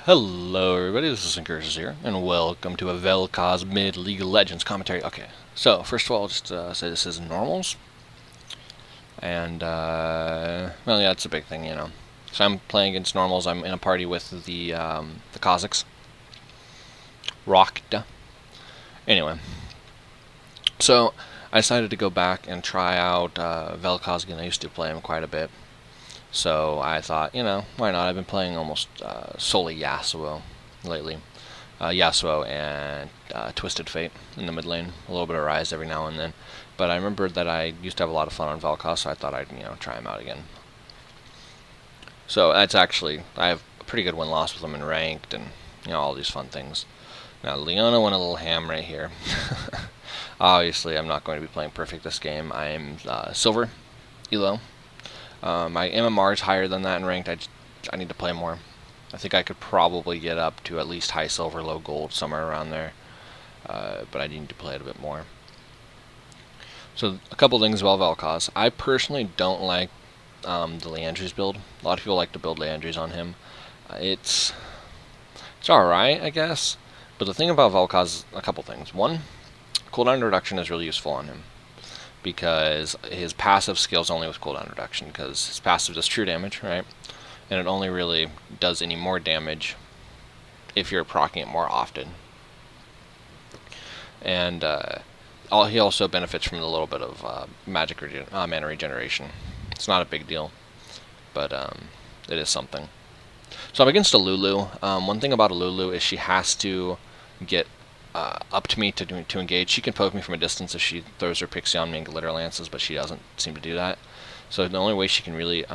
Hello everybody, this is Sincursus here, and welcome to a Vel'Koz mid-League of Legends commentary. Okay, so first of all, just say this is normals, and, well, yeah, it's a big thing, you know. So I'm playing against normals. I'm in a party with the Kazakhs. Rocked. Anyway, so I decided to go back and try out Vel'Koz again. I used to play him quite a bit. So I thought, you know, why not? I've been playing almost solely Yasuo lately. Yasuo and Twisted Fate in the mid lane. A little bit of Rise every now and then. But I remembered that I used to have a lot of fun on Vel'Koz, so I thought I'd, try him out again. So that's actually, I have a pretty good win-loss with him in Ranked and, all these fun things. Now, Leona went a little ham right here. Obviously, I'm not going to be playing perfect this game. I am Silver, Elo. My MMR is higher than that in Ranked. I need to play more. I think I could probably get up to at least high silver, low gold, somewhere around there. But I need to play it a bit more. So a couple things about Vel'Koz. I personally don't like the Leandries build. A lot of people like to build Leandries on him. It's alright, I guess. But the thing about Vel'Koz is a couple things. One, cooldown reduction is really useful on him, because his passive skills only with cooldown reduction, because his passive does true damage, right? And it only really does any more damage if you're proccing it more often. And he also benefits from a little bit of mana regeneration. It's not a big deal, but it is something. So I'm against a Lulu. One thing about a Lulu is she has to get up to me to engage. She can poke me from a distance if she throws her pixie on me and glitter lances, but she doesn't seem to do that. So the only way she can really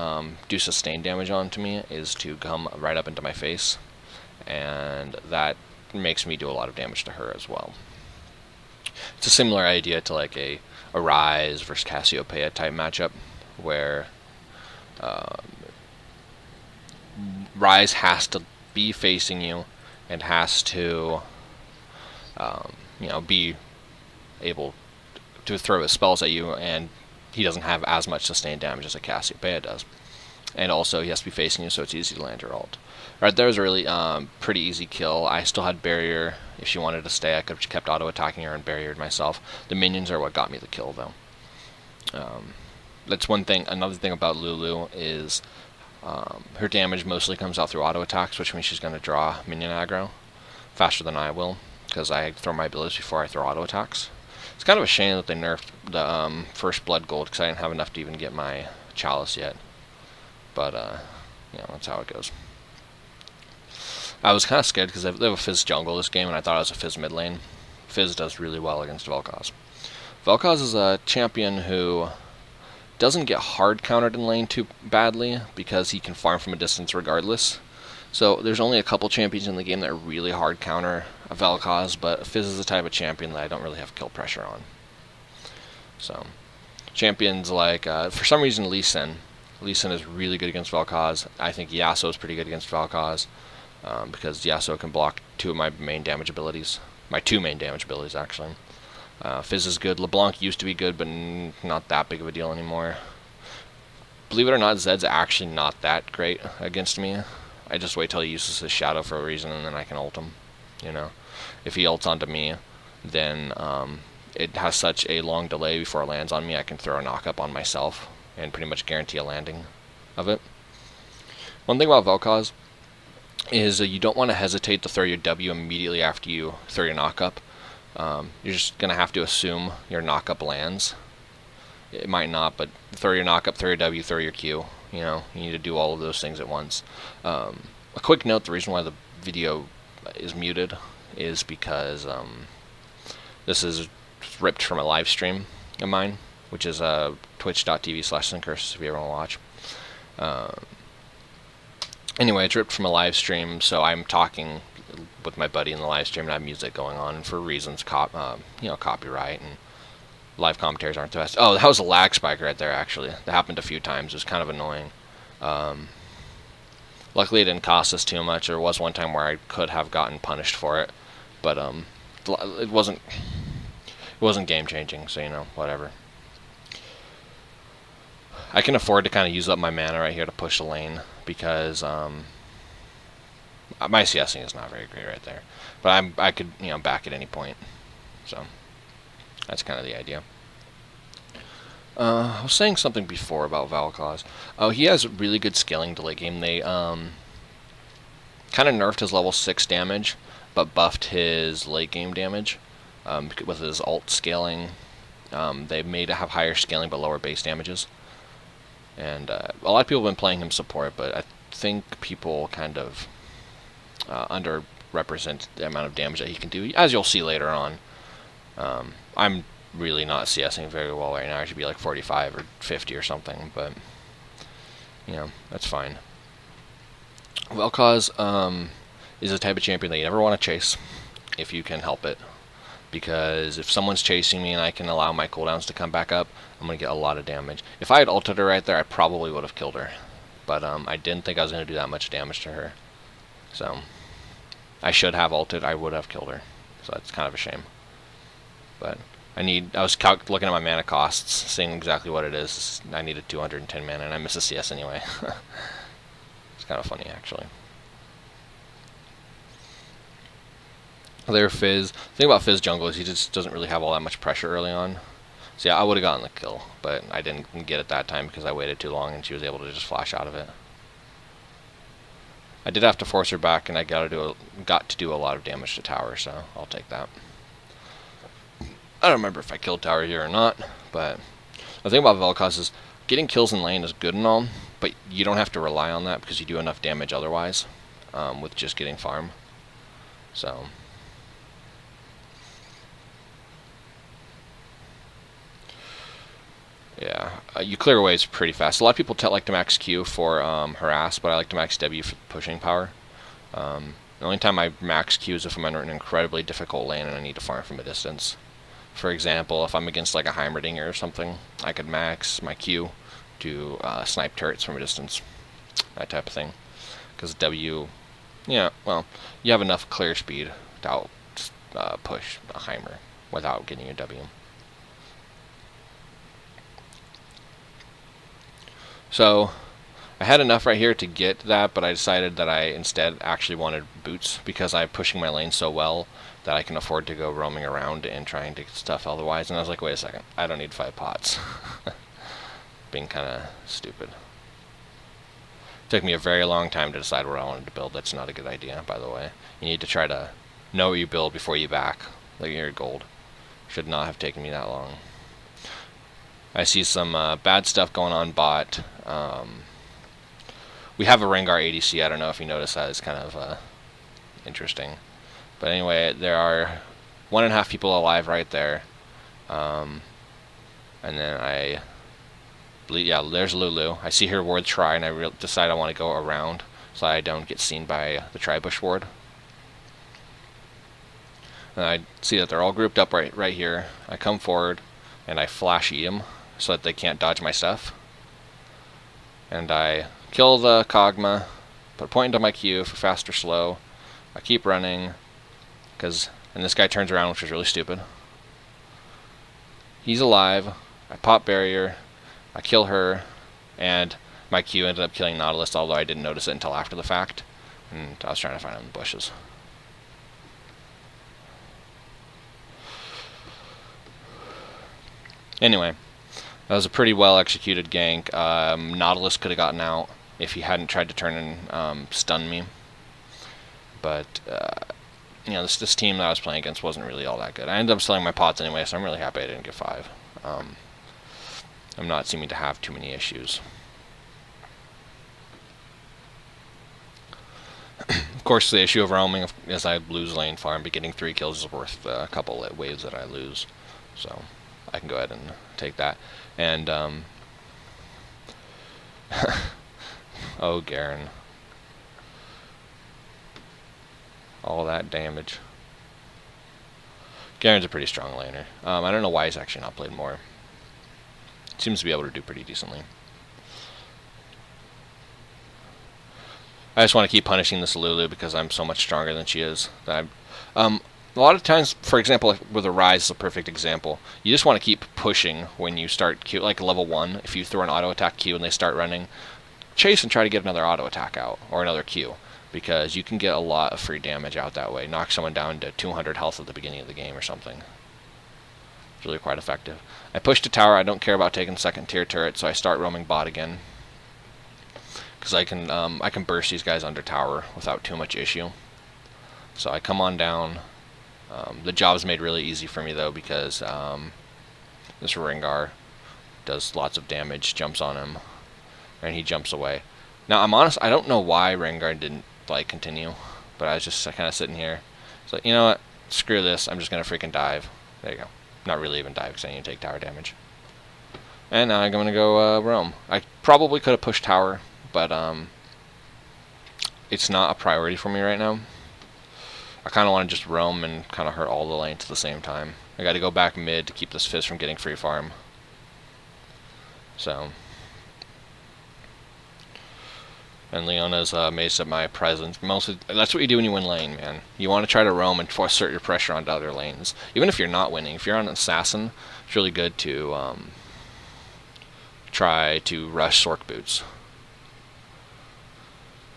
do sustained damage onto me is to come right up into my face, and that makes me do a lot of damage to her as well. It's a similar idea to like a Rise versus Cassiopeia type matchup, where Rise has to be facing you and has to be able to throw his spells at you, and he doesn't have as much sustained damage as a Cassiopeia does. And also, he has to be facing you, so it's easy to land your ult. Right there was a really pretty easy kill. I still had barrier. If she wanted to stay, I could have kept auto-attacking her and barriered myself. The minions are what got me the kill, though. That's one thing. Another thing about Lulu is her damage mostly comes out through auto-attacks, which means she's going to draw minion aggro faster than I will, because I throw my abilities before I throw auto attacks. It's kind of a shame that they nerfed the first blood gold, because I didn't have enough to even get my chalice yet. But that's how it goes. I was kind of scared because they have a Fizz jungle this game, and I thought it was a Fizz mid lane. Fizz does really well against Vel'Koz. Vel'Koz is a champion who doesn't get hard countered in lane too badly, because he can farm from a distance regardless. So there's only a couple champions in the game that really hard counter a Vel'Koz, but Fizz is the type of champion that I don't really have kill pressure on. So champions like, for some reason, Lee Sin. Lee Sin is really good against Vel'Koz. I think Yasuo is pretty good against Vel'Koz, because Yasuo can block two of my main damage abilities. My two main damage abilities, actually. Fizz is good. LeBlanc used to be good, but not that big of a deal anymore. Believe it or not, Zed's actually not that great against me. I just wait till he uses his shadow for a reason, and then I can ult him. If he ults onto me, then it has such a long delay before it lands on me, I can throw a knock-up on myself and pretty much guarantee a landing of it. One thing about Vel'Koz is you don't want to hesitate to throw your W immediately after you throw your knock-up. You're just going to have to assume your knock-up lands. It might not, but throw your knock-up, throw your W, throw your Q. You need to do all of those things at once. A quick note, the reason why the video is muted is because this is ripped from a live stream of mine, which is twitch.tv/Sincursus if you ever want to watch. Anyway, it's ripped from a live stream, so I'm talking with my buddy in the live stream, and I have music going on for reasons, copyright, and live commentaries aren't the best. Oh, that was a lag spike right there, actually. That happened a few times. It was kind of annoying. Luckily, it didn't cost us too much. There was one time where I could have gotten punished for it, but it wasn't game-changing, so, whatever. I can afford to kind of use up my mana right here to push the lane, because My CSing is not very great right there, but I could back at any point. So that's kind of the idea. I was saying something before about Vel'Koz. Oh, he has really good scaling to late game. They kind of nerfed his level 6 damage, but buffed his late game damage with his alt scaling. They made it have higher scaling but lower base damages. And a lot of people have been playing him support, but I think people kind of underrepresent the amount of damage that he can do, as you'll see later on. I'm really not CSing very well right now. I should be like 45 or 50 or something, but that's fine. Vel'Koz is the type of champion that you never want to chase if you can help it, because if someone's chasing me and I can allow my cooldowns to come back up, I'm going to get a lot of damage. If I had ulted her right there, I probably would have killed her, but I didn't think I was going to do that much damage to her. So I should have ulted, I would have killed her. So that's kind of a shame. But I was looking at my mana costs, seeing exactly what it is. I needed 210 mana, and I missed a CS anyway. It's kind of funny, actually. There, Fizz. The thing about Fizz jungle is he just doesn't really have all that much pressure early on. So yeah, I would have gotten the kill, but I didn't get it that time because I waited too long, and she was able to just flash out of it. I did have to force her back, and I got to do a lot of damage to tower, so I'll take that. I don't remember if I killed tower here or not, but the thing about Vel'Koz is getting kills in lane is good and all, but you don't have to rely on that because you do enough damage otherwise with just getting farm. So yeah, you clear away is pretty fast. A lot of people like to max Q for harass, but I like to max W for pushing power. The only time I max Q is if I'm under an incredibly difficult lane and I need to farm from a distance. For example, if I'm against like a Heimerdinger or something, I could max my Q to snipe turrets from a distance, that type of thing. Because W, well, you have enough clear speed to push a Heimer without getting your W. So I had enough right here to get that, but I decided that I instead actually wanted boots because I'm pushing my lane so well that I can afford to go roaming around and trying to get stuff otherwise. And I was like, wait a second, I don't need 5 pots. Being kind of stupid. Took me a very long time to decide what I wanted to build. That's not a good idea, by the way. You need to try to know what you build before you back. Like your gold. Should not have taken me that long. I see some bad stuff going on bot. We have a Rengar ADC. I don't know if you noticed that. It's kind of interesting. But anyway, there are 1.5 people alive right there. And then there's Lulu. I see her ward try, and I decide I want to go around so I don't get seen by the Tribush ward. And I see that they're all grouped up right here. I come forward, and I flash E them so that they can't dodge my stuff. And I kill the Kog'Maw, put a point into my Q for fast or slow. I keep running, and this guy turns around, which is really stupid. He's alive. I pop barrier. I kill her, and my Q ended up killing Nautilus, although I didn't notice it until after the fact. And I was trying to find him in the bushes. Anyway, that was a pretty well executed gank. Nautilus could have gotten out if he hadn't tried to turn and stun me. But this team that I was playing against wasn't really all that good. I ended up selling my pots anyway, so I'm really happy I didn't get 5. I'm not seeming to have too many issues. Of course, the issue of roaming is I lose lane farm, but getting 3 kills is worth a couple of waves that I lose. So I can go ahead and take that. And oh, Garen. All that damage. Garen's a pretty strong laner. I don't know why he's actually not played more. Seems to be able to do pretty decently. I just want to keep punishing this Lulu because I'm so much stronger than she is. That a lot of times, for example, with a Rise is a perfect example. You just want to keep pushing when you start Q, like level 1. If you throw an auto attack Q and they start running, chase and try to get another auto attack out or another Q. because you can get a lot of free damage out that way. Knock someone down to 200 health at the beginning of the game or something. It's really quite effective. I pushed a tower. I don't care about taking second tier turret, so I start roaming bot again, because I can burst these guys under tower without too much issue. So I come on down. The job's made really easy for me though, because this Rengar does lots of damage, jumps on him, and he jumps away. Now I'm honest, I don't know why Rengar didn't like continue, but I was just kind of sitting here. It's like, you know what? Screw this. I'm just gonna freaking dive. There you go. Not really even dive, because I need to take tower damage. And now I'm gonna go roam. I probably could have pushed tower, but it's not a priority for me right now. I kind of want to just roam and kind of hurt all the lanes at the same time. I got to go back mid to keep this Fizz from getting free farm. So, and Leona's amazed at my presence. Mostly, that's what you do when you win lane, man. You want to try to roam and assert your pressure onto other lanes, even if you're not winning. If you're on an assassin, it's really good to try to rush Sork boots.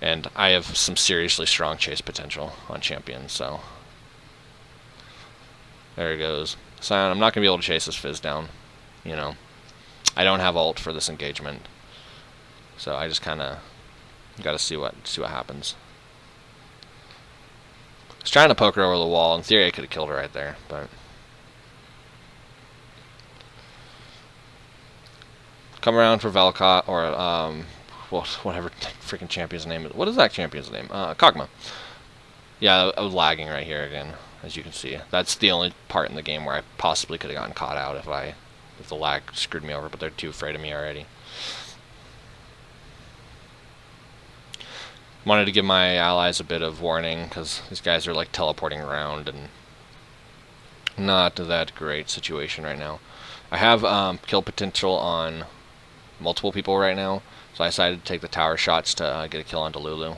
And I have some seriously strong chase potential on champions, so there it goes. Sion, I'm not going to be able to chase this Fizz down. You know, I don't have ult for this engagement, so I just kind of got to see what happens. I was trying to poke her over the wall. In theory, I could have killed her right there, but come around for Vel'Koz or well, whatever freaking champion's name is. What is that champion's name? Kog'Maw. Yeah, I was lagging right here again, as you can see. That's the only part in the game where I possibly could have gotten caught out if the lag screwed me over, but they're too afraid of me already. Wanted to give my allies a bit of warning, because these guys are like teleporting around, and not that great situation right now. I have kill potential on multiple people right now, so I decided to take the tower shots to get a kill onto Lulu,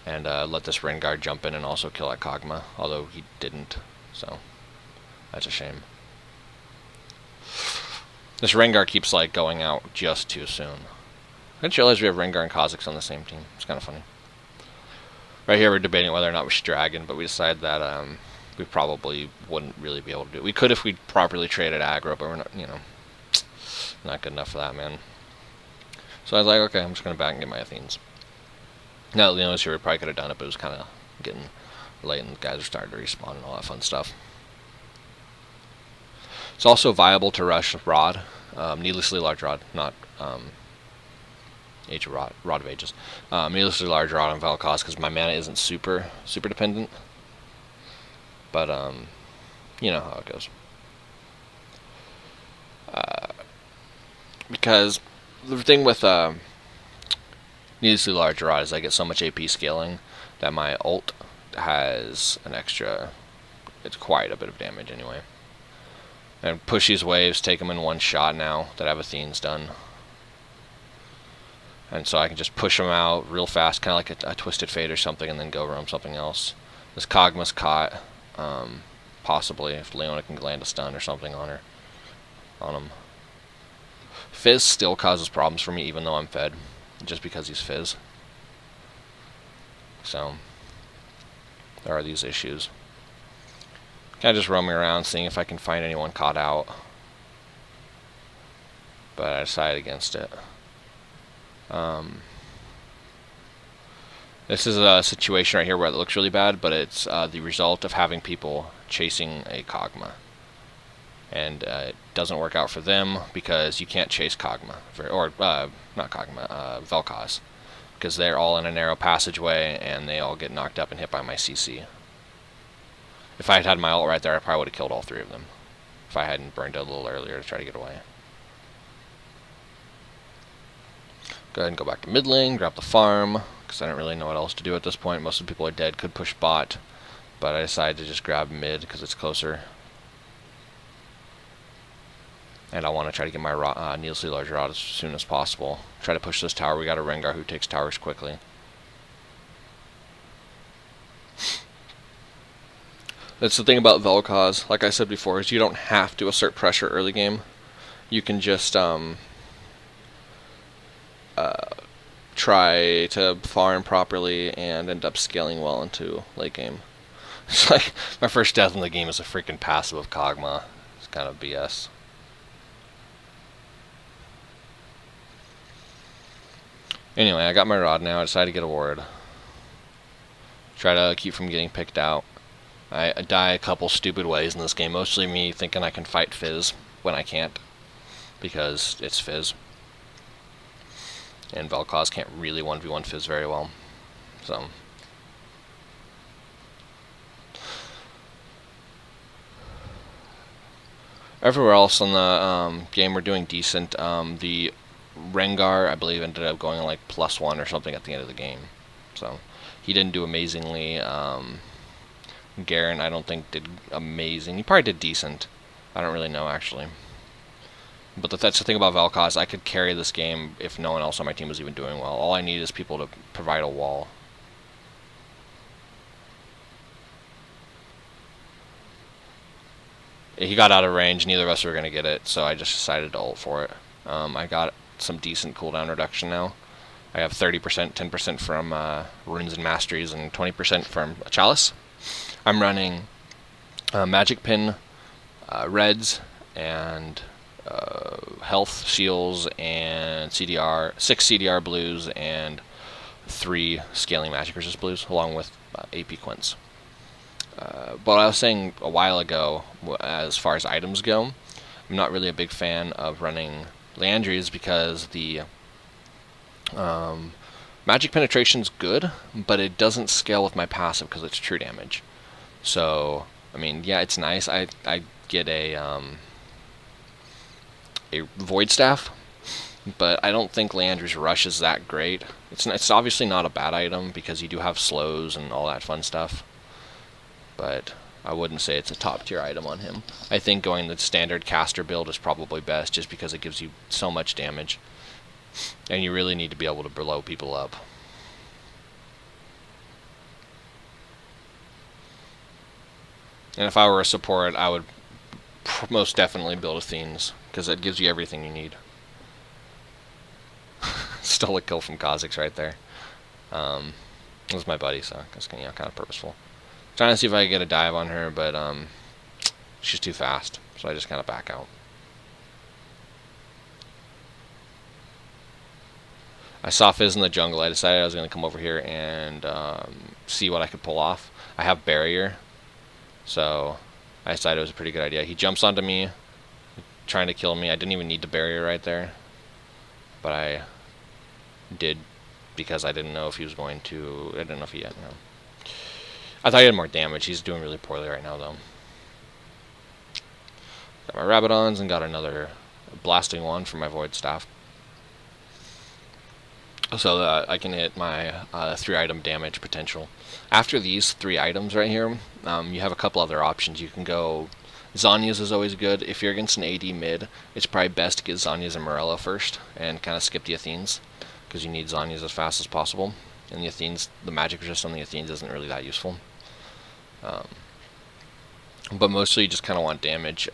and let this Rengar jump in and also kill at Kog'Maw, although he didn't, so that's a shame. This Rengar keeps like going out just too soon. I didn't realize we have Rengar and Kha'Zix on the same team. It's kind of funny. Right here we're debating whether or not we should Dragon, but we decided that we probably wouldn't really be able to do it. We could if we properly traded aggro, but we're not, you know, not good enough for that, man. So I was like, okay, I'm just going to back and get my Athenes. Now that Leona's here, we probably could have done it, but it was kind of getting late and the guys are starting to respawn and all that fun stuff. It's also viable to rush Rod, needlessly large Rod, not Age of Rod of Ages. Needlessly large Rod on Vel'Koz because my mana isn't super dependent. But, you know how it goes. Because the thing with needlessly large Rod is I get so much AP scaling that my ult has an extra, it's quite a bit of damage anyway. And push these waves, take them in one shot now that I have Athene's done. And so I can just push them out real fast, kind of like a Twisted Fate or something, and then go roam something else. This Kog'Maw's caught, possibly, if Leona can land a stun or something on him. Fizz still causes problems for me even though I'm fed, just because he's Fizz. So, there are these issues. Kind of just roaming around, seeing if I can find anyone caught out. But I decided against it. This is a situation right here where it looks really bad, but it's the result of having people chasing a Kog'Maw. And it doesn't work out for them because you can't chase Kog'Maw, or not Kog'Maw, Vel'Koz, because they're all in a narrow passageway and they all get knocked up and hit by my CC. If I had had my ult right there, I probably would have killed all three of them if I hadn't burned it a little earlier to try to get away. Go ahead and go back to mid lane, grab the farm, because I don't really know what else to do at this point. Most of the people are dead, could push bot, but I decided to just grab mid because it's closer. And I want to try to get my needlessly large Rod as soon as possible. Try to push this tower. We got a Rengar who takes towers quickly. That's the thing about Vel'Koz, like I said before, is you don't have to assert pressure early game. You can just try try to farm properly and end up scaling well into late game. It's like my first death in the game is a freaking passive of Kog'Maw. It's kind of BS. Anyway, I got my rod now. I decided to get a ward. Try to keep from getting picked out. I die a couple stupid ways in this game. Mostly me thinking I can fight Fizz when I can't, because it's Fizz. And Vel'Koz can't really 1v1 Fizz very well. So everywhere else in the game we're doing decent. The Rengar, I believe, ended up going like +1 or something at the end of the game. So he didn't do amazingly. Garen, I don't think, did amazing. He probably did decent. I don't really know, actually. But that's the thing about Vel'Koz. I could carry this game if no one else on my team was even doing well. All I need is people to provide a wall. He got out of range. Neither of us were going to get it, so I just decided to ult for it. I got some decent cooldown reduction now. I have 30%, 10% from Runes and Masteries, and 20% from Chalice. I'm running Magic Pin, Reds, and Health Shields, and CDR, 6 CDR Blues, and 3 Scaling Magic Resist Blues, along with AP Quints. But I was saying a while ago, as far as items go, I'm not really a big fan of running Liandry's because the magic penetration's good, but it doesn't scale with my passive because it's true damage. So, I mean, yeah, it's nice. I get a Void Staff, but I don't think Liandry's Rush is that great. It's obviously not a bad item because you do have slows and all that fun stuff, but I wouldn't say it's a top tier item on him. I think going the standard caster build is probably best just because it gives you so much damage, and you really need to be able to blow people up. And if I were a support, I would most definitely build Athene's, because it gives you everything you need. Stole a kill from Kha'Zix right there. It was my buddy, so it's kind of purposeful. Trying to see if I can get a dive on her, but she's too fast, so I just kind of back out. I saw Fizz in the jungle. I decided I was going to come over here and see what I could pull off. I have barrier, so I decided it was a pretty good idea. He jumps onto me, trying to kill me. I didn't even need the barrier right there, but I did because I didn't know if he was going to. I didn't know if he had. No. I thought he had more damage. He's doing really poorly right now, though. Got my Rabadons and got another blasting one for my Void Staff. So I can hit my 3-item damage potential. After these 3 items right here, you have a couple other options. You can go... Zhonya's is always good. If you're against an AD mid, it's probably best to get Zhonya's and Morella first and kind of skip the Athenes, because you need Zhonya's as fast as possible. And the Athenes, the magic resist on the Athenes isn't really that useful. But mostly you just kind of want damage.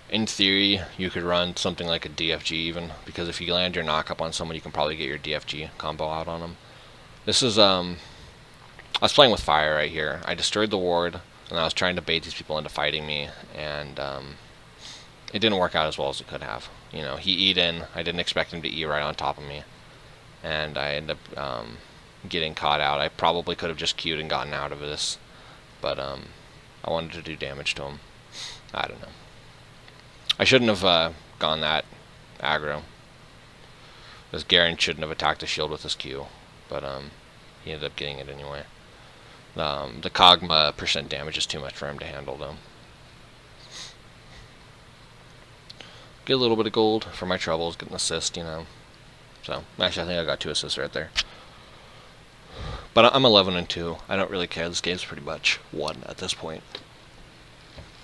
In theory, you could run something like a DFG even, because if you land your knock up on someone, you can probably get your DFG combo out on them. This is, I was playing with fire right here. I destroyed the ward, and I was trying to bait these people into fighting me, and it didn't work out as well as it could have. You know, he E'd in, I didn't expect him to E right on top of me, and I ended up getting caught out. I probably could have just queued and gotten out of this, but I wanted to do damage to him. I don't know. I shouldn't have gone that aggro, because Garen shouldn't have attacked the shield with his Q, but he ended up getting it anyway. The Kog'Maw percent damage is too much for him to handle, though. Get a little bit of gold for my troubles, get an assist, you know. So, actually I think I got 2 assists right there. But I'm 11-2. I don't really care. This game's pretty much won at this point.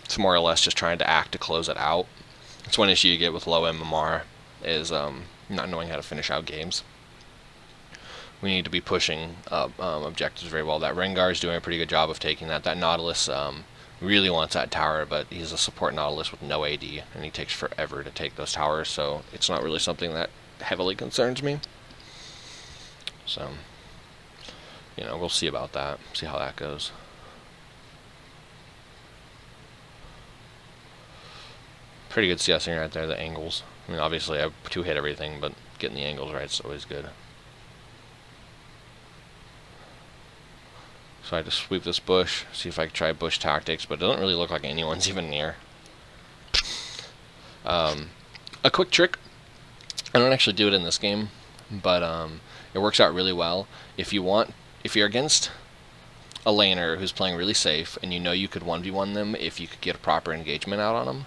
It's more or less just trying to act to close it out. It's one issue you get with low MMR, is not knowing how to finish out games. We need to be pushing up objectives very well. That Rengar is doing a pretty good job of taking that. That Nautilus really wants that tower, but he's a support Nautilus with no AD, and he takes forever to take those towers, so it's not really something that heavily concerns me. So, we'll see about that. See how that goes. Pretty good CSing right there, the angles. I mean, obviously I two-hit everything, but getting the angles right is always good. So I just sweep this bush, see if I can try bush tactics, but it doesn't really look like anyone's even near. A quick trick, I don't actually do it in this game, but it works out really well. If you're against a laner who's playing really safe, and you could 1v1 them if you could get a proper engagement out on them,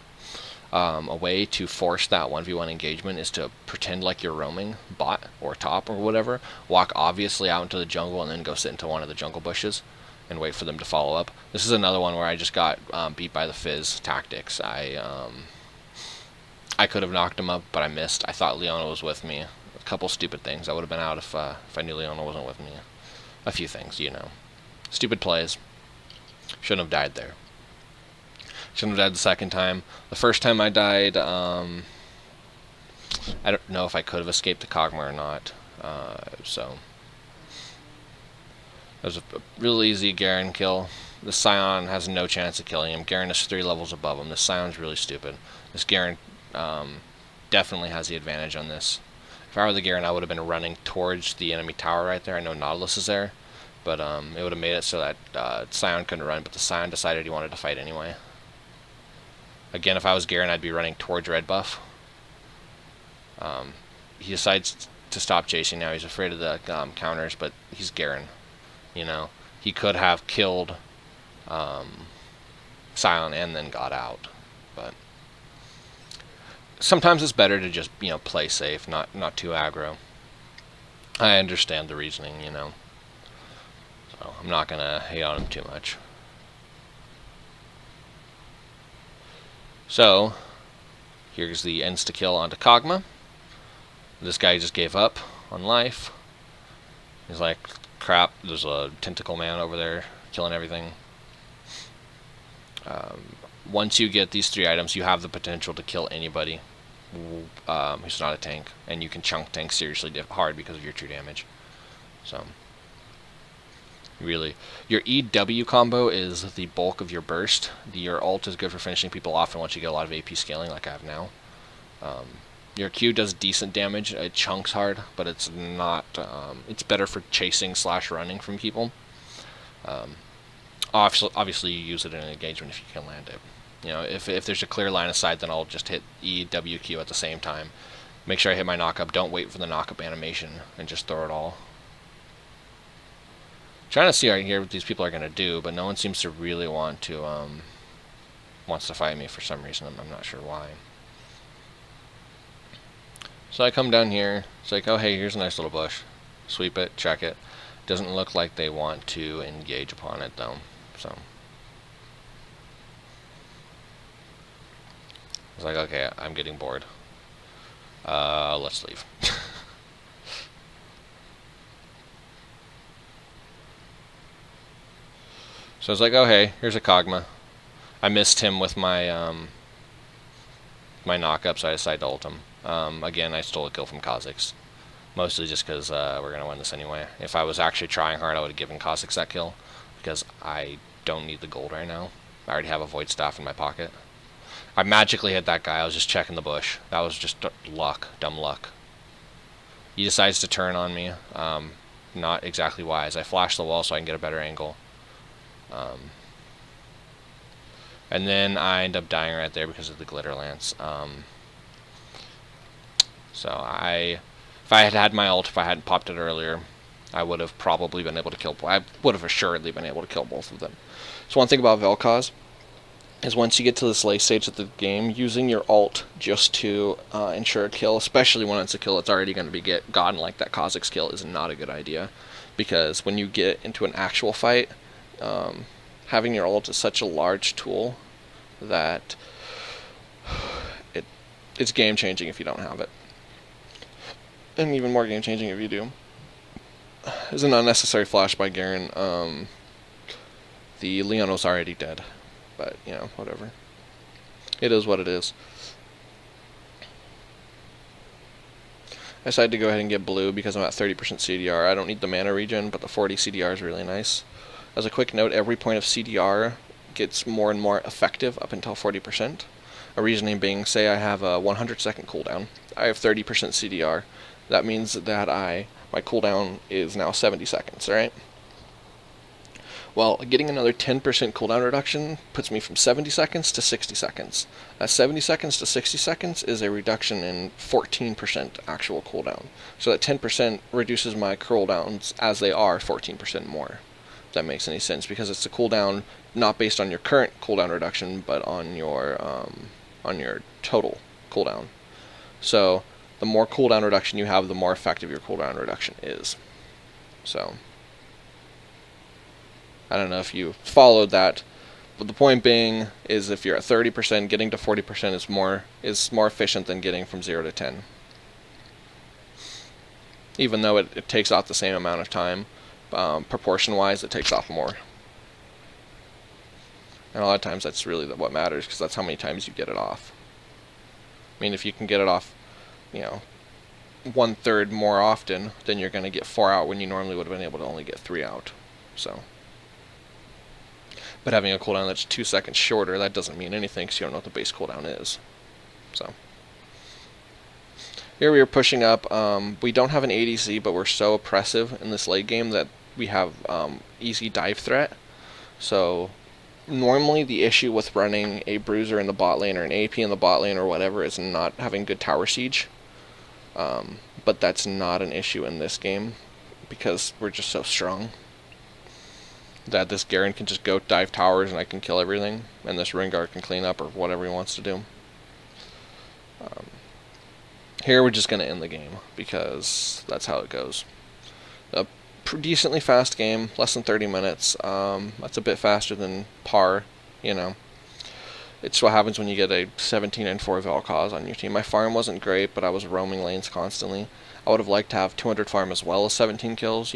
a way to force that 1v1 engagement is to pretend like you're roaming bot or top or whatever, walk obviously out into the jungle, and then go sit into one of the jungle bushes and wait for them to follow up. This is another one where I just got beat by the Fizz tactics. I could have knocked him up, but I missed. I thought Leona was with me. A couple stupid things. I would have been out if I knew Leona wasn't with me. A few things, Stupid plays. Shouldn't have died there. Shouldn't have died the second time. The first time I died, I don't know if I could have escaped the Kog'Maw or not. So that was a real easy Garen kill. The Scion has no chance of killing him. Garen is 3 levels above him. The Scion's really stupid. This Garen definitely has the advantage on this. If I were the Garen, I would have been running towards the enemy tower right there. I know Nautilus is there, but it would have made it so that Scion couldn't run, but the Scion decided he wanted to fight anyway. Again, if I was Garen, I'd be running towards red buff. He decides to stop chasing now. He's afraid of the counters, but he's Garen. He could have killed Scion and then got out, but sometimes it's better to just play safe, not too aggro. I understand the reasoning, so I'm not gonna hate on him too much. So here's the insta-kill onto Kog'Maw. This guy just gave up on life. He's like, crap, there's a tentacle man over there killing everything. Once you get these 3 items, you have the potential to kill anybody who's not a tank, and you can chunk tanks seriously hard because of your true damage. So, really, your EW combo is the bulk of your burst. Your ult is good for finishing people off, and once you get a lot of AP scaling, like I have now. Your Q does decent damage. It chunks hard, but it's not. It's better for chasing / running from people. Obviously, you use it in an engagement if you can land it. If there's a clear line of sight, then I'll just hit EWQ at the same time. Make sure I hit my knock-up. Don't wait for the knock-up animation and just throw it all. Trying to see right here what these people are going to do, but no one seems to really wants to fight me for some reason. I'm not sure why. So I come down here. It's like, oh hey, here's a nice little bush. Sweep it, check it. Doesn't look like they want to engage upon it though. So it's like, okay, I'm getting bored. Let's leave. So I was like, oh hey, here's a Kog'Maw. I missed him with my my knock-up, so I decided to ult him. Again, I stole a kill from Kha'Zix. Mostly just because we're going to win this anyway. If I was actually trying hard, I would have given Kha'Zix that kill, because I don't need the gold right now. I already have a Void Staff in my pocket. I magically hit that guy. I was just checking the bush. That was just luck. Dumb luck. He decides to turn on me. Not exactly wise. I flash the wall so I can get a better angle. And then I end up dying right there because of the Glitter Lance. So if I had had my ult, if I hadn't popped it earlier, I would have probably been able to kill. I would have assuredly been able to kill both of them. So one thing about Vel'Koz is once you get to this late stage of the game, using your ult just to ensure a kill, especially when it's a kill that's already going to be gotten, like that Kha'Zix kill, is not a good idea. Because when you get into an actual fight, having your ult is such a large tool that it's game-changing if you don't have it. And even more game-changing if you do. There's an unnecessary flash by Garen. The Leona's already dead. But, whatever. It is what it is. I decided to go ahead and get blue because I'm at 30% CDR. I don't need the mana regen, but the 40 CDR is really nice. As a quick note, every point of CDR gets more and more effective up until 40%. A reasoning being, say I have a 100-second cooldown. I have 30% CDR. That means that my cooldown is now 70 seconds, right? Well, getting another 10% cooldown reduction puts me from 70 seconds to 60 seconds. That 70 seconds to 60 seconds is a reduction in 14% actual cooldown. So that 10% reduces my cooldowns as they are 14% more. If that makes any sense, because it's a cooldown not based on your current cooldown reduction, but on your total cooldown. So the more cooldown reduction you have, the more effective your cooldown reduction is. So I don't know if you followed that, but the point being is if you're at 30%, getting to 40% is more efficient than getting from 0 to 10. Even though it takes off the same amount of time, proportion-wise, it takes off more. And a lot of times that's really what matters, because that's how many times you get it off. I mean, if you can get it off, 1/3 more often, then you're going to get 4 out when you normally would have been able to only get 3 out. So. But having a cooldown that's 2 seconds shorter, that doesn't mean anything because you don't know what the base cooldown is. So here we are pushing up. We don't have an ADC, but we're so oppressive in this late game that we have easy dive threat. So normally the issue with running a bruiser in the bot lane or an AP in the bot lane or whatever is not having good tower siege. But that's not an issue in this game because we're just so strong that this Garen can just go dive towers and I can kill everything, and this Rengar can clean up or whatever he wants to do. Here we're just going to end the game because that's how it goes. A decently fast game, less than 30 minutes. That's a bit faster than par, It's what happens when you get a 17-4 Vel'Koz on your team. My farm wasn't great, but I was roaming lanes constantly. I would have liked to have 200 farm as well as 17 kills,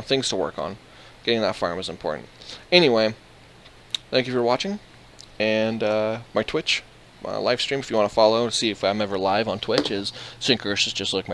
things to work on. Getting that farm is important. Anyway, thank you for watching, and my Twitch live stream, if you want to follow to see if I'm ever live on Twitch, is Sincursus, just like my